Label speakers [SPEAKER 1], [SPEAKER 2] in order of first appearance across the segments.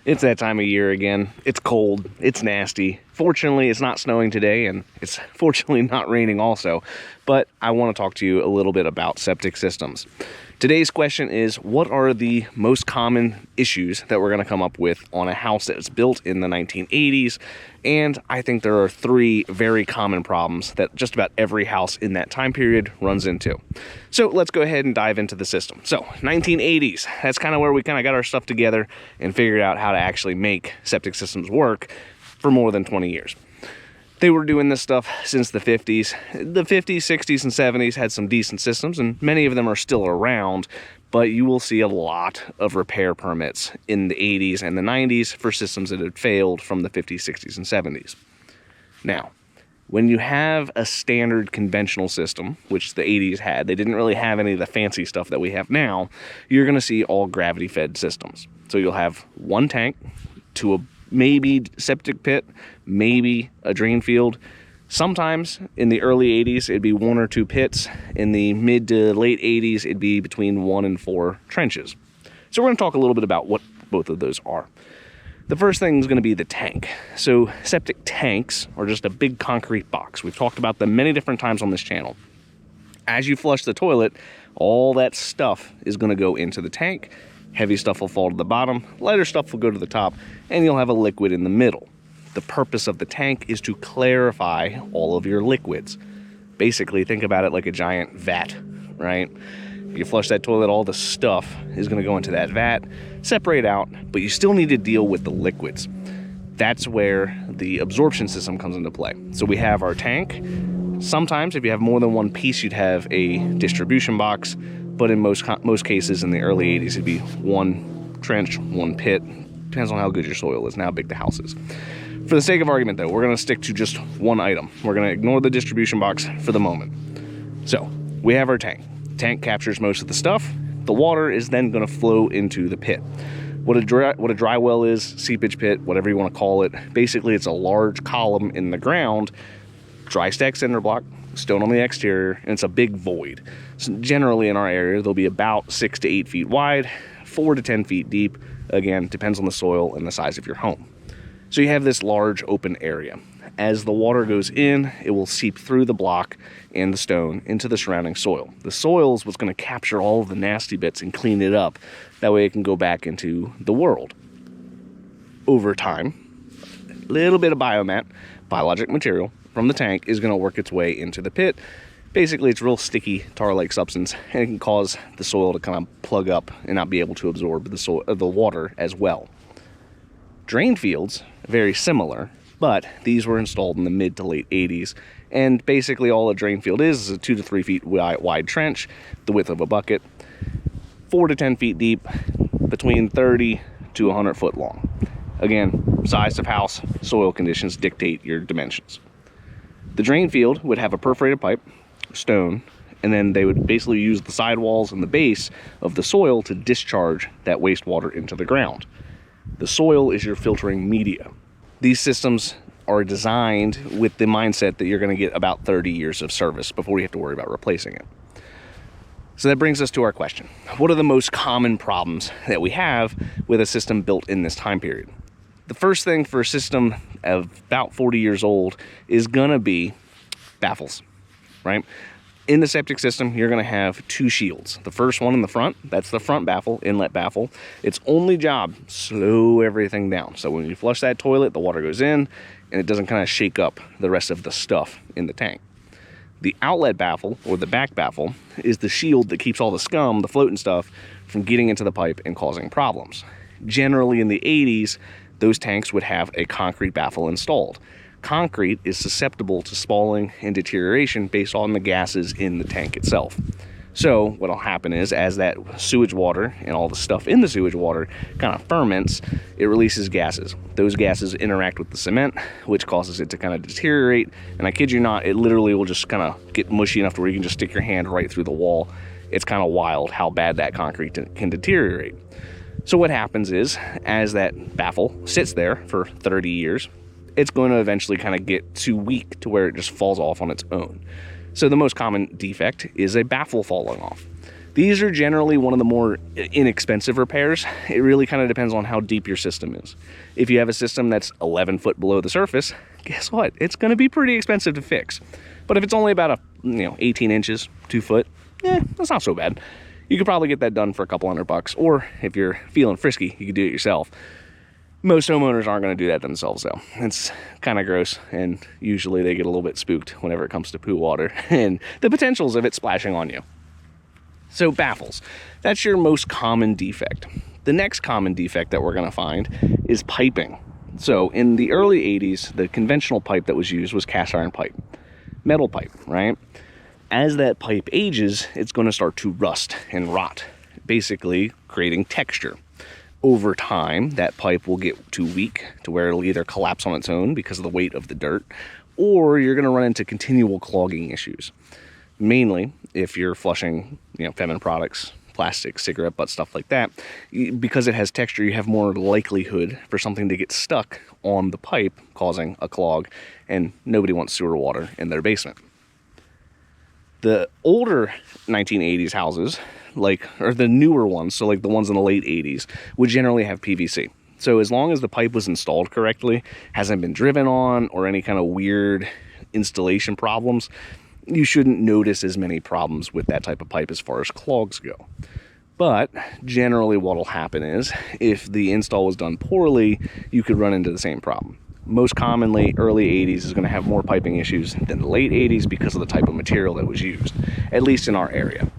[SPEAKER 1] It's that time of year again. It's cold, it's nasty. Fortunately, it's not snowing today, and it's fortunately not raining also. But I want to talk to you a little bit about septic systems. Today's question is, what are the most common issues that we're going to come up with on a house that was built in the 1980s? And I think there are three very common problems that just about every house in that time period runs into. So let's go ahead and dive into the system. So 1980s, that's kind of where we kind of got our stuff together and figured out how to actually make septic systems work for more than 20 years. They were doing this stuff since the 50s. The 50s, 60s, and 70s had some decent systems, and many of them are still around, but you will see a lot of repair permits in the 80s and the 90s for systems that had failed from the 50s, 60s, and 70s. Now, when you have a standard conventional system, which the 80s had, they didn't really have any of the fancy stuff that we have now, you're going to see all gravity-fed systems. So you'll have one tank to a maybe septic pit, maybe a drain field. Sometimes in the early 80s, it'd be one or two pits. In the mid to late 80s, it'd be between 1 and 4 trenches. So we're going to talk a little bit about what both of those are. The first thing is going to be the tank. So septic tanks are just a big concrete box. We've talked about them many different times on this channel. As you flush the toilet, all that stuff is going to go into the tank. Heavy stuff will fall to the bottom, lighter stuff will go to the top, and you'll have a liquid in the middle. The purpose of the tank is to clarify all of your liquids. Basically, think about it like a giant vat, right? You flush that toilet, all the stuff is going to go into that vat, separate out, but you still need to deal with the liquids. That's where the absorption system comes into play. So we have our tank. Sometimes, if you have more than one piece, you'd have a distribution box. But in most cases in the early 80s, it'd be one trench, one pit. Depends on how good your soil is and how big the house is. For the sake of argument, though, we're going to stick to just one item. We're going to ignore the distribution box for the moment. So we have our tank. Tank captures most of the stuff. The water is then going to flow into the pit. What a dry well is, seepage pit, whatever you want to call it. Basically, it's a large column in the ground, dry stack cinder block, stone on the exterior, and it's a big void. So generally in our area, they'll be about 6 to 8 feet wide, 4 to 10 feet deep. Again, depends on the soil and the size of your home. So you have this large open area. As the water goes in, it will seep through the block and the stone into the surrounding soil. The soil is what's going to capture all of the nasty bits and clean it up. That way it can go back into the world. Over time, a little bit of biomat, biologic material, from the tank is going to work its way into the pit. Basically, it's real sticky, tar-like substance, and it can cause the soil to kind of plug up and not be able to absorb the water as well. Drain fields, very similar, but these were installed in the mid to late 80s, and basically all a drain field is a 2 to 3 feet wide trench, the width of a bucket, 4 to 10 feet deep, between 30 to 100 foot long. Again, size of house, soil conditions dictate your dimensions. The drain field would have a perforated pipe, stone, and then they would basically use the sidewalls and the base of the soil to discharge that wastewater into the ground. The soil is your filtering media. These systems are designed with the mindset that you're going to get about 30 years of service before you have to worry about replacing it. So that brings us to our question. What are the most common problems that we have with a system built in this time period? The first thing for a system of about 40 years old is going to be baffles, right? In the septic system, you're going to have 2 shields. The first one in the front, that's the front baffle, inlet baffle. Its only job, slow everything down. So when you flush that toilet, the water goes in and it doesn't kind of shake up the rest of the stuff in the tank. The outlet baffle, or the back baffle, is the shield that keeps all the scum, the floating stuff, from getting into the pipe and causing problems. Generally in the 80s, those tanks would have a concrete baffle installed. Concrete is susceptible to spalling and deterioration based on the gases in the tank itself. So what'll happen is, as that sewage water and all the stuff in the sewage water kind of ferments, it releases gases. Those gases interact with the cement, which causes it to kind of deteriorate. And I kid you not, it literally will just kind of get mushy enough to where you can just stick your hand right through the wall. It's kind of wild how bad that concrete can deteriorate. So what happens is, as that baffle sits there for 30 years, it's going to eventually kind of get too weak to where it just falls off on its own. So the most common defect is a baffle falling off. These are generally one of the more inexpensive repairs. It really kind of depends on how deep your system is. If you have a system that's 11 foot below the surface, guess what? It's going to be pretty expensive to fix. But if it's only about 18 inches, 2 foot, that's not so bad. You could probably get that done for a couple $100, or if you're feeling frisky, you could do it yourself. Most homeowners aren't going to do that themselves, though. It's kind of gross, and usually they get a little bit spooked whenever it comes to poo water and the potentials of it splashing on you. So baffles, that's your most common defect. The next common defect that we're going to find is piping. So in the early 80s, the conventional pipe that was used was cast iron pipe, metal pipe, right? As that pipe ages, it's going to start to rust and rot, basically creating texture. Over time, that pipe will get too weak to where it'll either collapse on its own because of the weight of the dirt, or you're going to run into continual clogging issues. Mainly if you're flushing, feminine products, plastic, cigarette butt, stuff like that. Because it has texture, you have more likelihood for something to get stuck on the pipe, causing a clog, and nobody wants sewer water in their basement. The older 1980s houses, or the newer ones, so like the ones in the late 80s, would generally have PVC. So as long as the pipe was installed correctly, hasn't been driven on, or any kind of weird installation problems, you shouldn't notice as many problems with that type of pipe as far as clogs go. But generally what will happen is, if the install was done poorly, you could run into the same problem. Most commonly, early 80s is going to have more piping issues than the late 80s because of the type of material that was used, at least in our area.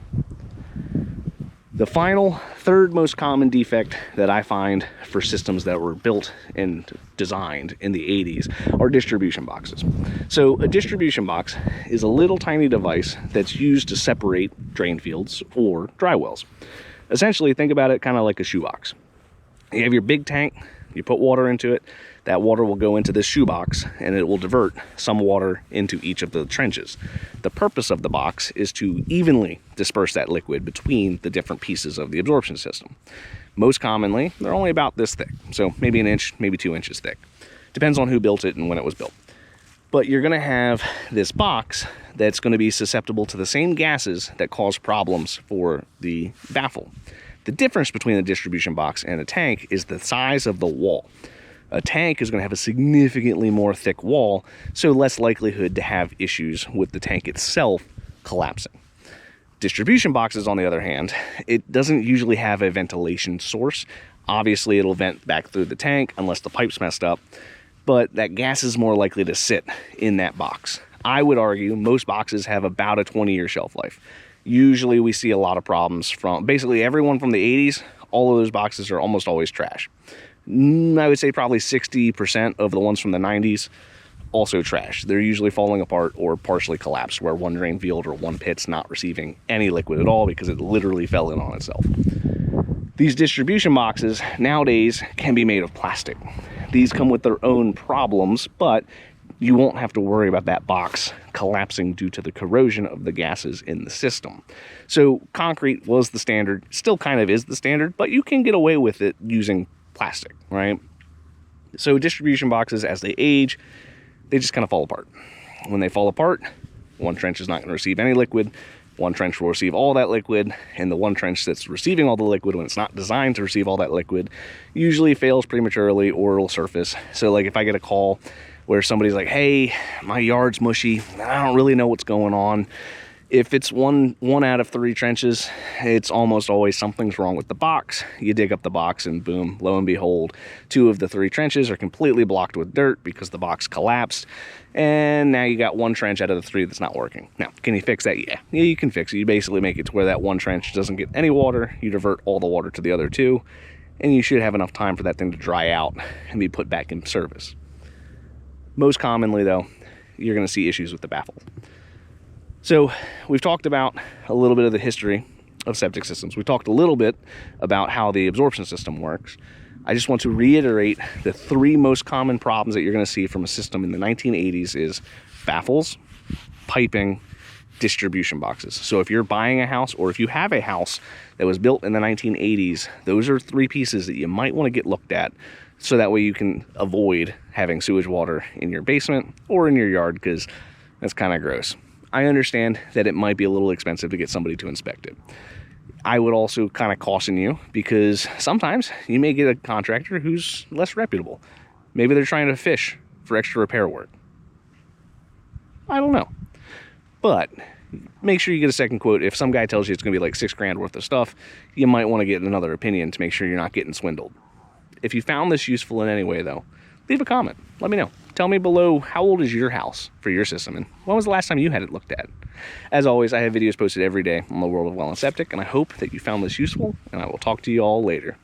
[SPEAKER 1] The final, third most common defect that I find for systems that were built and designed in the 80s are distribution boxes. So a distribution box is a little tiny device that's used to separate drain fields or dry wells. Essentially, think about it kind of like a shoebox. You have your big tank, you put water into it, that water will go into this shoebox and it will divert some water into each of the trenches. The purpose of the box is to evenly disperse that liquid between the different pieces of the absorption system. Most commonly, they're only about this thick, so maybe an inch, maybe 2 inches thick. Depends on who built it and when it was built. But you're going to have this box that's going to be susceptible to the same gases that cause problems for the baffle. The difference between a distribution box and a tank is the size of the wall. A tank is going to have a significantly more thick wall, so less likelihood to have issues with the tank itself collapsing. Distribution boxes, on the other hand, it doesn't usually have a ventilation source. Obviously, it'll vent back through the tank unless the pipe's messed up, but that gas is more likely to sit in that box. I would argue most boxes have about a 20-year shelf life. Usually we see a lot of problems from basically everyone from the 80s. All of those boxes are almost always trash. I would say probably 60% of the ones from the 90s also trash. They're usually falling apart or partially collapsed, where one drain field or one pit's not receiving any liquid at all because it literally fell in on itself. These distribution boxes nowadays can be made of plastic. These come with their own problems, but you won't have to worry about that box collapsing due to the corrosion of the gases in the system. So concrete was the standard, still kind of is the standard, but you can get away with it using plastic, right? So distribution boxes, as they age, they just kind of fall apart. When they fall apart, one trench is not going to receive any liquid, one trench will receive all that liquid, and the one trench that's receiving all the liquid, when it's not designed to receive all that liquid, usually fails prematurely or it'll surface. So like if I get a call where somebody's like, hey, my yard's mushy, I don't really know what's going on. If it's one out of 3 trenches, it's almost always something's wrong with the box. You dig up the box and boom, lo and behold, 2 of the 3 trenches are completely blocked with dirt because the box collapsed. And now you got 1 trench out of the 3 that's not working. Now, can you fix that? Yeah, you can fix it. You basically make it to where that 1 trench doesn't get any water. You divert all the water to the other 2, and you should have enough time for that thing to dry out and be put back in service. Most commonly, though, you're going to see issues with the baffle. So we've talked about a little bit of the history of septic systems. We talked a little bit about how the absorption system works. I just want to reiterate the 3 most common problems that you're going to see from a system in the 1980s is baffles, piping, distribution boxes. So if you're buying a house, or if you have a house that was built in the 1980s, those are 3 pieces that you might want to get looked at, so that way you can avoid having sewage water in your basement or in your yard, because that's kind of gross. I understand that it might be a little expensive to get somebody to inspect it. I would also kind of caution you, because sometimes you may get a contractor who's less reputable. Maybe they're trying to fish for extra repair work. I don't know. But make sure you get a second quote. If some guy tells you it's going to be like $6 grand worth of stuff, you might want to get another opinion to make sure you're not getting swindled. If you found this useful in any way, though, leave a comment. Let me know. Tell me below, how old is your house for your system, and when was the last time you had it looked at? As always, I have videos posted every day on the world of well and septic, and I hope that you found this useful, and I will talk to you all later.